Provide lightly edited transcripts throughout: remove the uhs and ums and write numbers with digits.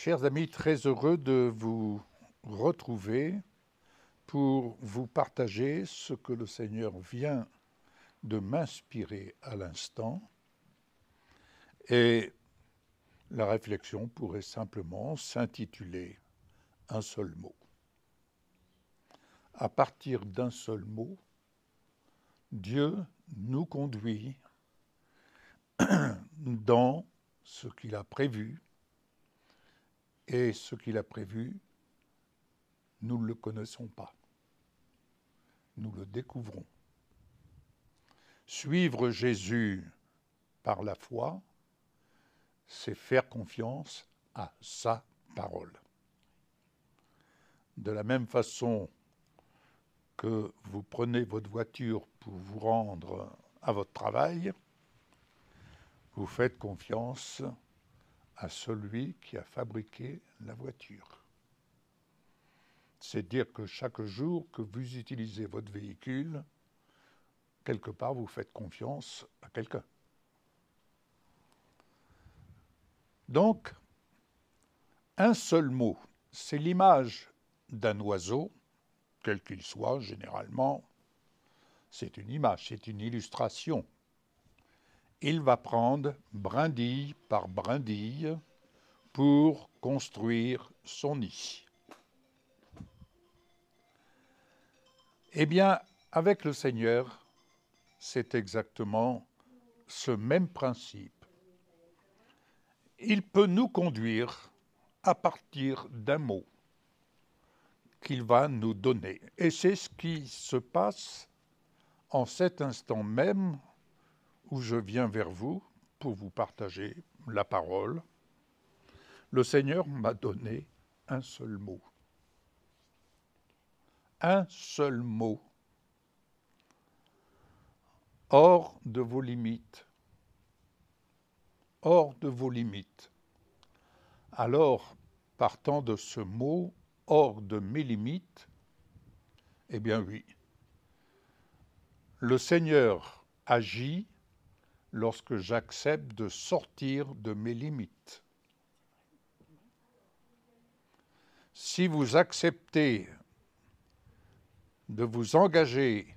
Chers amis, très heureux de vous retrouver pour vous partager ce que le Seigneur vient de m'inspirer à l'instant. Et la réflexion pourrait simplement s'intituler un seul mot. À partir d'un seul mot, Dieu nous conduit dans ce qu'il a prévu, et ce qu'il a prévu, nous ne le connaissons pas. Nous le découvrons. Suivre Jésus par la foi, c'est faire confiance à sa parole. De la même façon que vous prenez votre voiture pour vous rendre à votre travail, vous faites confiance à celui qui a fabriqué la voiture. C'est dire que chaque jour que vous utilisez votre véhicule, quelque part vous faites confiance à quelqu'un. Donc, un seul mot, c'est l'image d'un oiseau, quel qu'il soit, généralement, c'est une image, c'est une illustration. Il va prendre brindille par brindille pour construire son nid. Eh bien, avec le Seigneur, c'est exactement ce même principe. Il peut nous conduire à partir d'un mot qu'il va nous donner. Et c'est ce qui se passe en cet instant même où je viens vers vous pour vous partager la parole. Le Seigneur m'a donné un seul mot. Un seul mot. Hors de vos limites. Hors de vos limites. Alors, partant de ce mot, hors de mes limites, eh bien oui, le Seigneur agit lorsque j'accepte de sortir de mes limites. Si vous acceptez de vous engager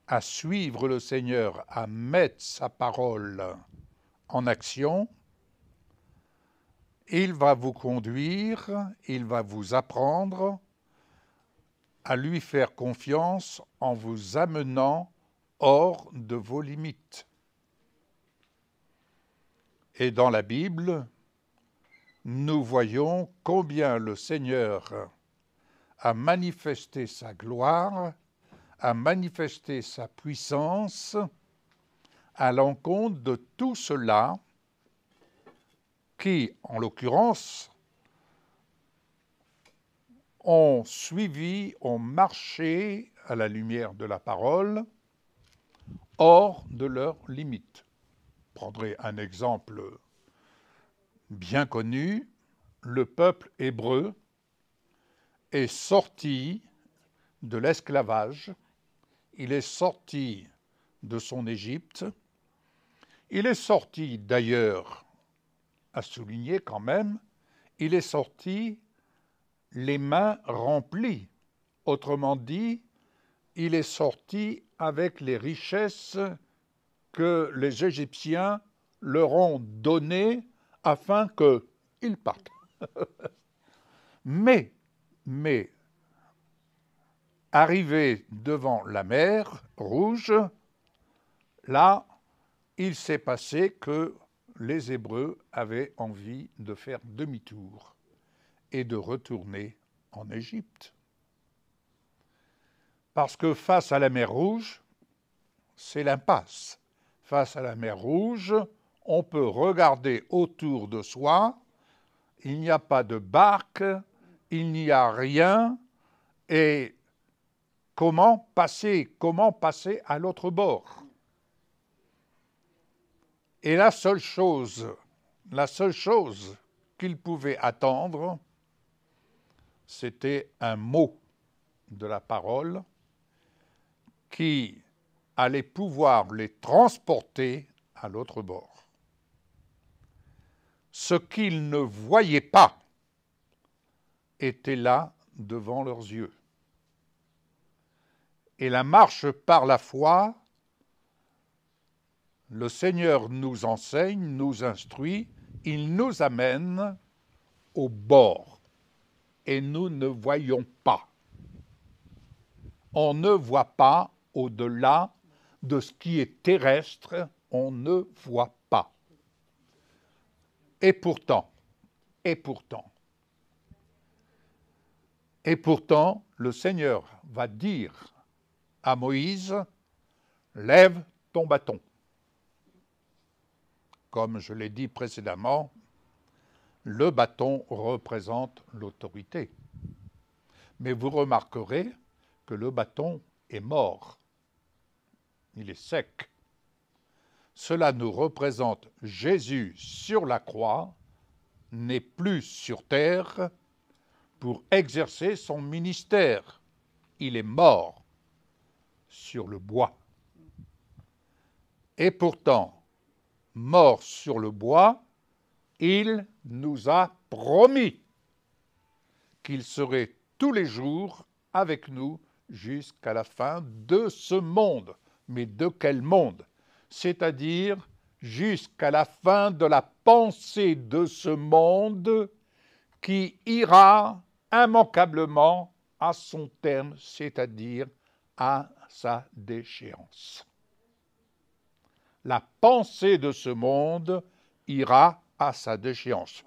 à suivre le Seigneur, à mettre sa parole en action, il va vous conduire, il va vous apprendre à lui faire confiance en vous amenant hors de vos limites. Et dans la Bible, nous voyons combien le Seigneur a manifesté sa gloire, a manifesté sa puissance à l'encontre de tout cela qui, en l'occurrence, ont suivi, ont marché à la lumière de la parole, hors de leurs limites. Je prendrai un exemple bien connu. Le peuple hébreu est sorti de l'esclavage, il est sorti de son Égypte, il est sorti d'ailleurs, à souligner quand même, il est sorti les mains remplies. Autrement dit, il est sorti avec les richesses que les Égyptiens leur ont données afin qu'ils partent. Mais, arrivé devant la mer Rouge, là, il s'est passé que les Hébreux avaient envie de faire demi-tour et de retourner en Égypte. Parce que face à la mer Rouge, c'est l'impasse. Face à la mer Rouge, on peut regarder autour de soi, il n'y a pas de barque, il n'y a rien, et comment passer à l'autre bord? Et la seule chose qu'il pouvait attendre, c'était un mot de la parole qui allait pouvoir les transporter à l'autre bord. ce qu'ils ne voyaient pas était là devant leurs yeux. Et la marche par la foi, le Seigneur nous enseigne, nous instruit, il nous amène au bord. Et nous ne voyons pas. On ne voit pas au-delà de ce qui est terrestre, on ne voit pas. Et pourtant, le Seigneur va dire à Moïse, lève ton bâton. Comme je l'ai dit précédemment, le bâton représente l'autorité. Mais vous remarquerez que le bâton est mort. Il est sec. Cela nous représente Jésus sur la croix, n'est plus sur terre pour exercer son ministère. Il est mort sur le bois. Et pourtant, mort sur le bois, il nous a promis qu'il serait tous les jours avec nous jusqu'à la fin de ce monde. Mais de quel monde? C'est-à-dire jusqu'à la fin de la pensée de ce monde qui ira immanquablement à son terme, c'est-à-dire à sa déchéance. La pensée de ce monde ira à sa déchéance.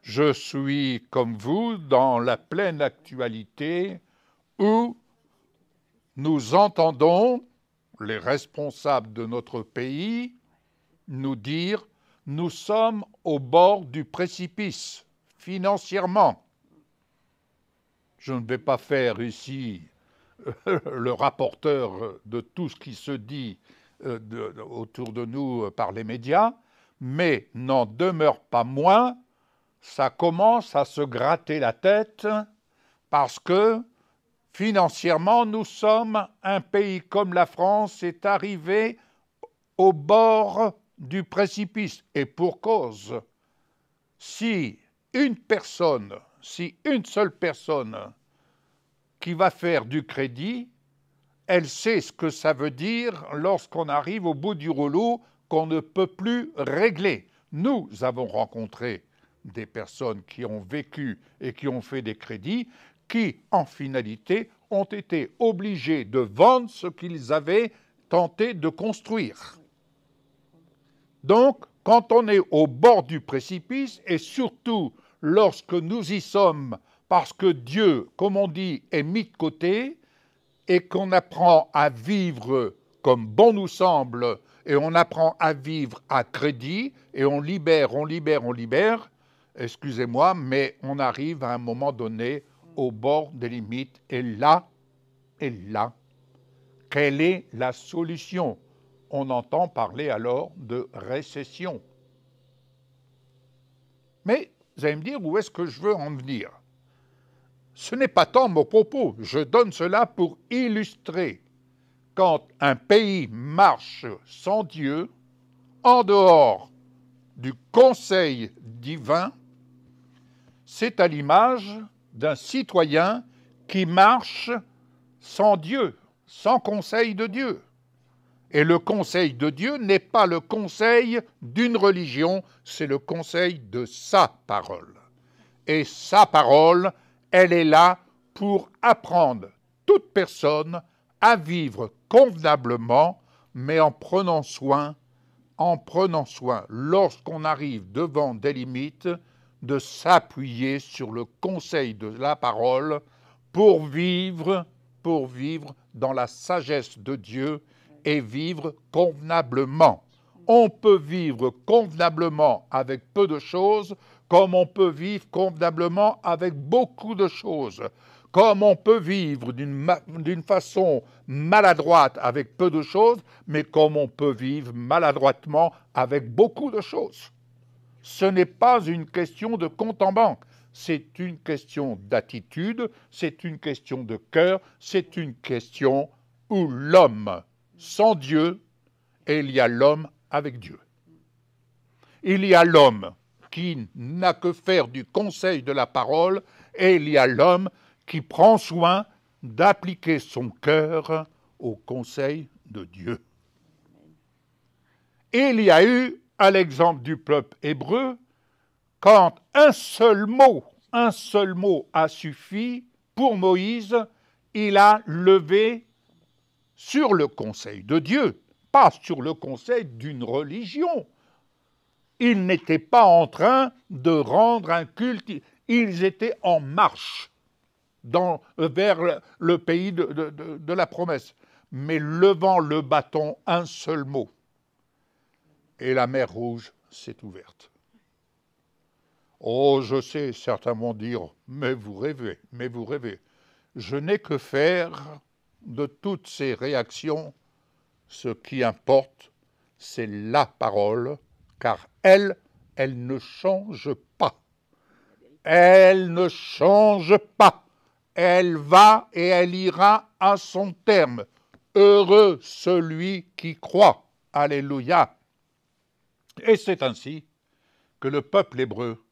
Je suis, comme vous, dans la pleine actualité où nous entendons les responsables de notre pays nous dire « nous sommes au bord du précipice, financièrement ». Je ne vais pas faire ici le rapporteur de tout ce qui se dit autour de nous par les médias, mais n'en demeure pas moins, ça commence à se gratter la tête parce que financièrement, nous sommes un pays comme la France est arrivé au bord du précipice. Et pour cause, si une seule personne qui va faire du crédit, elle sait ce que ça veut dire lorsqu'on arrive au bout du rouleau qu'on ne peut plus régler. Nous avons rencontré des personnes qui ont vécu et qui ont fait des crédits, qui, en finalité, ont été obligés de vendre ce qu'ils avaient tenté de construire. Donc, quand on est au bord du précipice, et surtout lorsque nous y sommes, parce que Dieu, comme on dit, est mis de côté, et qu'on apprend à vivre comme bon nous semble, et on apprend à vivre à crédit, et on libère, excusez-moi, mais on arrive à un moment donné au bord des limites. Et là, quelle est la solution? On entend parler alors de récession. Mais vous allez me dire, où est-ce que je veux en venir? Ce n'est pas tant mon propos, je donne cela pour illustrer. Quand un pays marche sans Dieu, en dehors du conseil divin, c'est à l'image d'un citoyen qui marche sans Dieu, sans conseil de Dieu. Et le conseil de Dieu n'est pas le conseil d'une religion, c'est le conseil de sa parole. Et sa parole, elle est là pour apprendre toute personne à vivre convenablement, mais en prenant soin, lorsqu'on arrive devant des limites, de s'appuyer sur le conseil de la parole pour vivre dans la sagesse de Dieu et vivre convenablement. On peut vivre convenablement avec peu de choses, comme on peut vivre convenablement avec beaucoup de choses. Comme on peut vivre d'une façon maladroite avec peu de choses, mais comme on peut vivre maladroitement avec beaucoup de choses. Ce n'est pas une question de compte en banque, c'est une question d'attitude, c'est une question de cœur, c'est une question où l'homme sans Dieu et il y a l'homme avec Dieu. Il y a l'homme qui n'a que faire du conseil de la parole, et il y a l'homme qui prend soin d'appliquer son cœur au conseil de Dieu. Et il y a eu, à l'exemple du peuple hébreu, quand un seul mot a suffi pour Moïse, il a levé sur le conseil de Dieu, pas sur le conseil d'une religion. Ils n'étaient pas en train de rendre un culte, ils étaient en marche vers le pays de la promesse, mais levant le bâton, un seul mot, et la mer Rouge s'est ouverte. Oh, je sais, certains vont dire, mais vous rêvez. Je n'ai que faire de toutes ces réactions. Ce qui importe, c'est la parole, car elle ne change pas. Elle ne change pas. Elle va et elle ira à son terme. Heureux celui qui croit. Alléluia. Et c'est ainsi que le peuple hébreu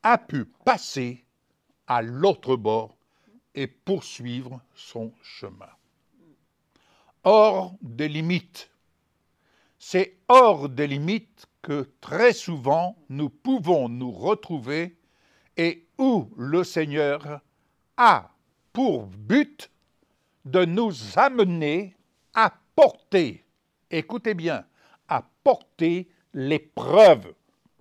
a pu passer à l'autre bord et poursuivre son chemin. Hors des limites. C'est hors des limites que très souvent nous pouvons nous retrouver et où le Seigneur a pour but de nous amener à porter, écoutez bien, à porter l'épreuve,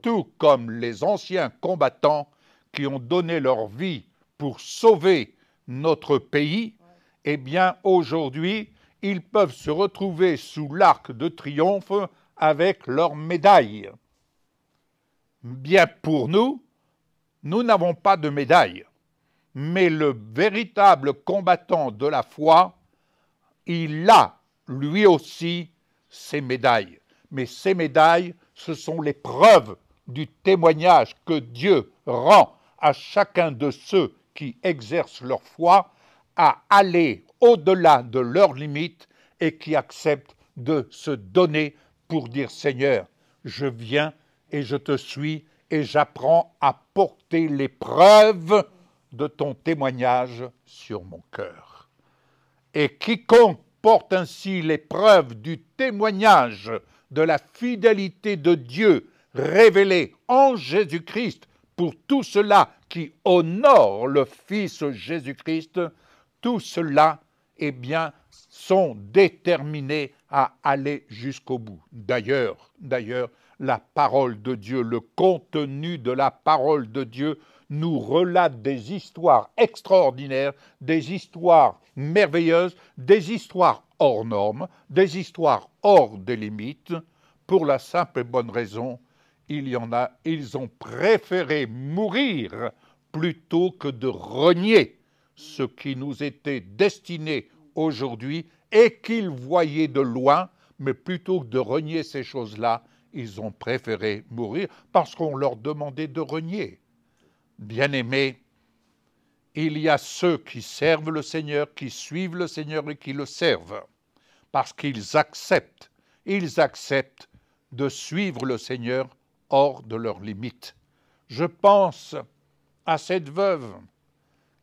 tout comme les anciens combattants qui ont donné leur vie pour sauver notre pays, eh bien aujourd'hui, ils peuvent se retrouver sous l'arc de triomphe avec leur médaille. Bien pour nous, nous n'avons pas de médaille, mais le véritable combattant de la foi, il a lui aussi ses médailles. Mais ces médailles, ce sont les preuves du témoignage que Dieu rend à chacun de ceux qui exercent leur foi à aller au-delà de leurs limites et qui acceptent de se donner pour dire « Seigneur, je viens et je te suis et j'apprends à porter les preuves de ton témoignage sur mon cœur. » Et quiconque porte ainsi les preuves du témoignage de la fidélité de Dieu révélée en Jésus-Christ pour tout cela qui honore le Fils Jésus-Christ, tout cela, eh bien, sont déterminés à aller jusqu'au bout. D'ailleurs, la parole de Dieu, le contenu de la parole de Dieu nous relate des histoires extraordinaires, des histoires merveilleuses, des histoires hors normes, des histoires hors des limites, pour la simple et bonne raison, ils ont préféré mourir plutôt que de renier ce qui nous était destiné aujourd'hui et qu'ils voyaient de loin, mais plutôt que de renier ces choses-là, ils ont préféré mourir parce qu'on leur demandait de renier. Bien-aimés, il y a ceux qui servent le Seigneur, qui suivent le Seigneur et qui le servent, parce qu'ils acceptent de suivre le Seigneur hors de leurs limites. Je pense à cette veuve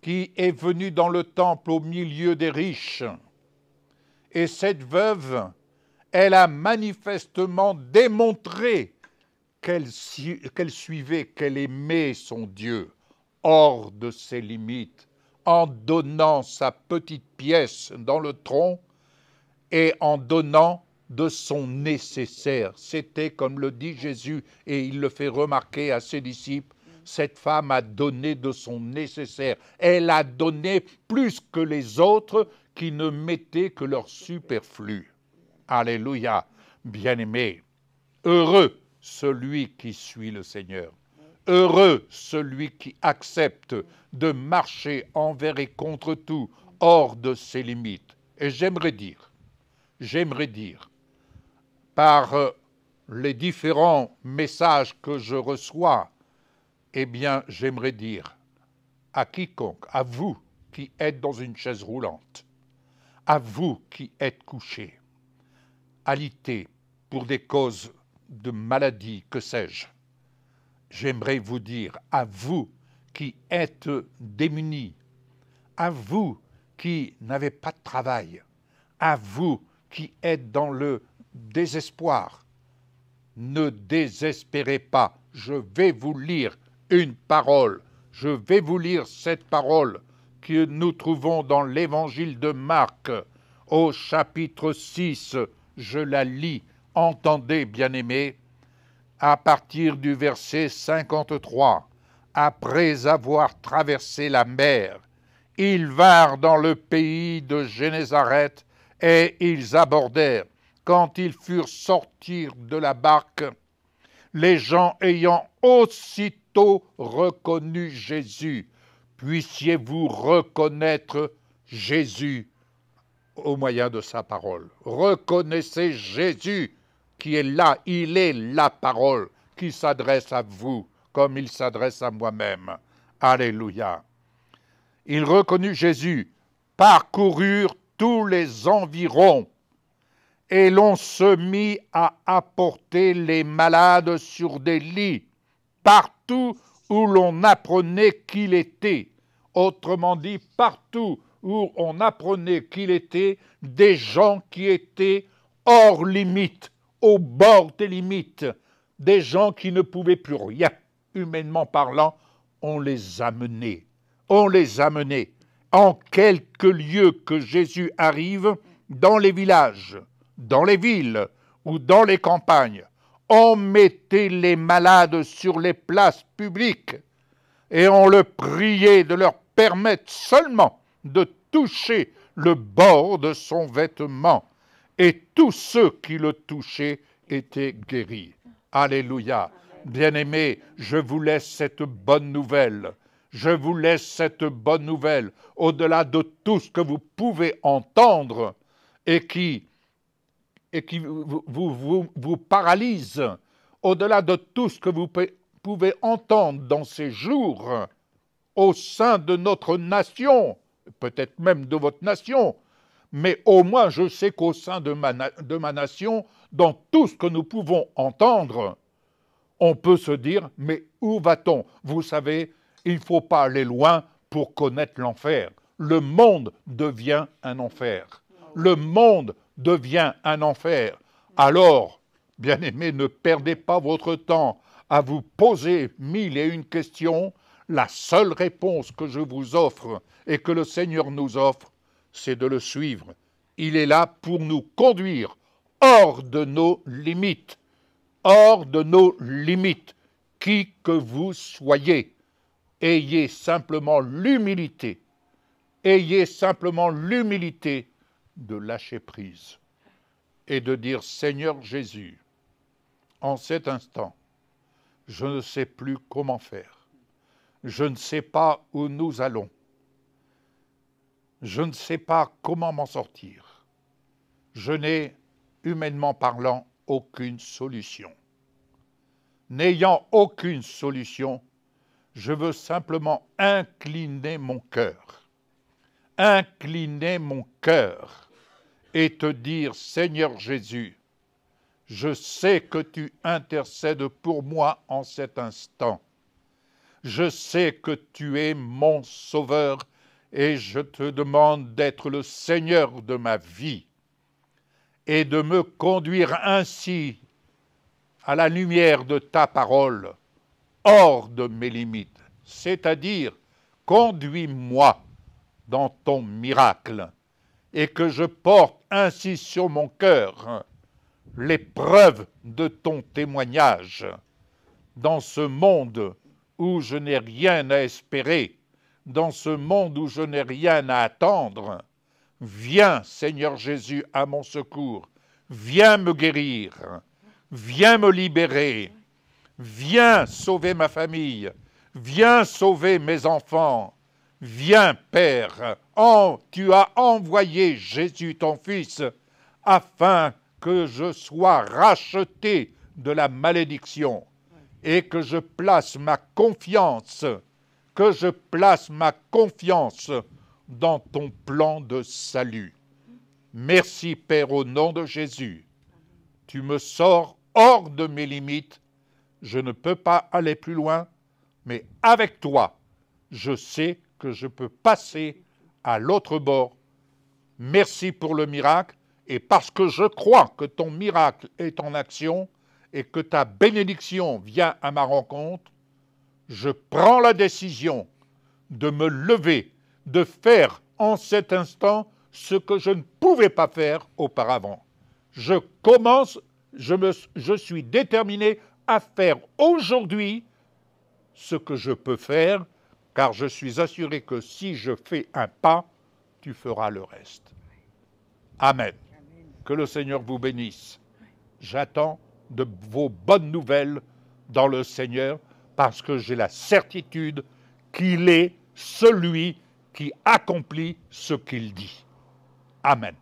qui est venue dans le temple au milieu des riches. Et cette veuve, elle a manifestement démontré qu'elle suivait, qu'elle aimait son Dieu hors de ses limites, en donnant sa petite pièce dans le tronc et en donnant de son nécessaire. C'était, comme le dit Jésus, et il le fait remarquer à ses disciples, cette femme a donné de son nécessaire. Elle a donné plus que les autres qui ne mettaient que leur superflu. Alléluia, bien-aimés. Heureux celui qui suit le Seigneur. Heureux celui qui accepte de marcher envers et contre tout, hors de ses limites. Et j'aimerais dire, par les différents messages que je reçois, eh bien, j'aimerais dire à quiconque, à vous qui êtes dans une chaise roulante, à vous qui êtes couchés, alité pour des causes de maladie, que sais-je, j'aimerais vous dire, à vous qui êtes démunis, à vous qui n'avez pas de travail, à vous qui êtes dans le désespoir, ne désespérez pas. Je vais vous lire une parole. Je vais vous lire cette parole que nous trouvons dans l'évangile de Marc, au chapitre 6. Je la lis. Entendez, bien-aimés, à partir du verset 53. Après avoir traversé la mer, ils vinrent dans le pays de Génézareth et ils abordèrent. Quand ils furent sortis de la barque, les gens ayant aussitôt reconnu Jésus, puissiez-vous reconnaître Jésus au moyen de sa parole. Reconnaissez Jésus qui est là, il est la parole qui s'adresse à vous comme il s'adresse à moi-même. Alléluia. Ils reconnurent Jésus, parcoururent tous les environs et l'on se mit à apporter les malades sur des lits, partout où l'on apprenait qu'il était. Autrement dit, partout où on apprenait qu'il était, des gens qui étaient hors limite, au bord des limites, des gens qui ne pouvaient plus rien, humainement parlant, on les amenait. On les amenait. En quelques lieux que Jésus arrive, dans les villages, dans les villes ou dans les campagnes, on mettait les malades sur les places publiques et on le priait de leur permettre seulement de toucher le bord de son vêtement. Et tous ceux qui le touchaient étaient guéris. Alléluia. Bien-aimés, je vous laisse cette bonne nouvelle. Je vous laisse cette bonne nouvelle au-delà de tout ce que vous pouvez entendre et qui vous paralyse, au-delà de tout ce que vous pouvez entendre dans ces jours au sein de notre nation, peut-être même de votre nation, mais au moins je sais qu'au sein de ma nation, dans tout ce que nous pouvons entendre, on peut se dire, mais où va-t-on? Vous savez, il ne faut pas aller loin pour connaître l'enfer. Le monde devient un enfer. Le monde devient un enfer. Alors, bien-aimés, ne perdez pas votre temps à vous poser 1001 questions. La seule réponse que je vous offre et que le Seigneur nous offre, c'est de le suivre. Il est là pour nous conduire hors de nos limites. Hors de nos limites. Qui que vous soyez, ayez simplement l'humilité. Ayez simplement l'humilité de lâcher prise et de dire, Seigneur Jésus, en cet instant, je ne sais plus comment faire. Je ne sais pas où nous allons. Je ne sais pas comment m'en sortir. Je n'ai, humainement parlant, aucune solution. N'ayant aucune solution, je veux simplement incliner mon cœur. Incliner mon cœur et te dire, Seigneur Jésus, je sais que tu intercèdes pour moi en cet instant. Je sais que tu es mon sauveur et je te demande d'être le Seigneur de ma vie et de me conduire ainsi à la lumière de ta parole, hors de mes limites. C'est-à-dire, conduis-moi dans ton miracle et que je porte ainsi sur mon cœur les preuves de ton témoignage dans ce monde où je n'ai rien à espérer, dans ce monde où je n'ai rien à attendre. Viens, Seigneur Jésus, à mon secours. Viens me guérir. Viens me libérer. Viens sauver ma famille. Viens sauver mes enfants. Viens, Père. Tu as envoyé Jésus, ton Fils, afin que je sois racheté de la malédiction et que je place ma confiance, dans ton plan de salut. Merci, Père, au nom de Jésus. Tu me sors hors de mes limites, je ne peux pas aller plus loin, mais avec toi, je sais que je peux passer à l'autre bord. Merci pour le miracle, et parce que je crois que ton miracle est en action et que ta bénédiction vient à ma rencontre, je prends la décision de me lever, de faire en cet instant ce que je ne pouvais pas faire auparavant. Je suis déterminé à faire aujourd'hui ce que je peux faire, car je suis assuré que si je fais un pas, tu feras le reste. Amen. Que le Seigneur vous bénisse. J'attends de vos bonnes nouvelles dans le Seigneur, parce que j'ai la certitude qu'il est celui qui accomplit ce qu'il dit. Amen.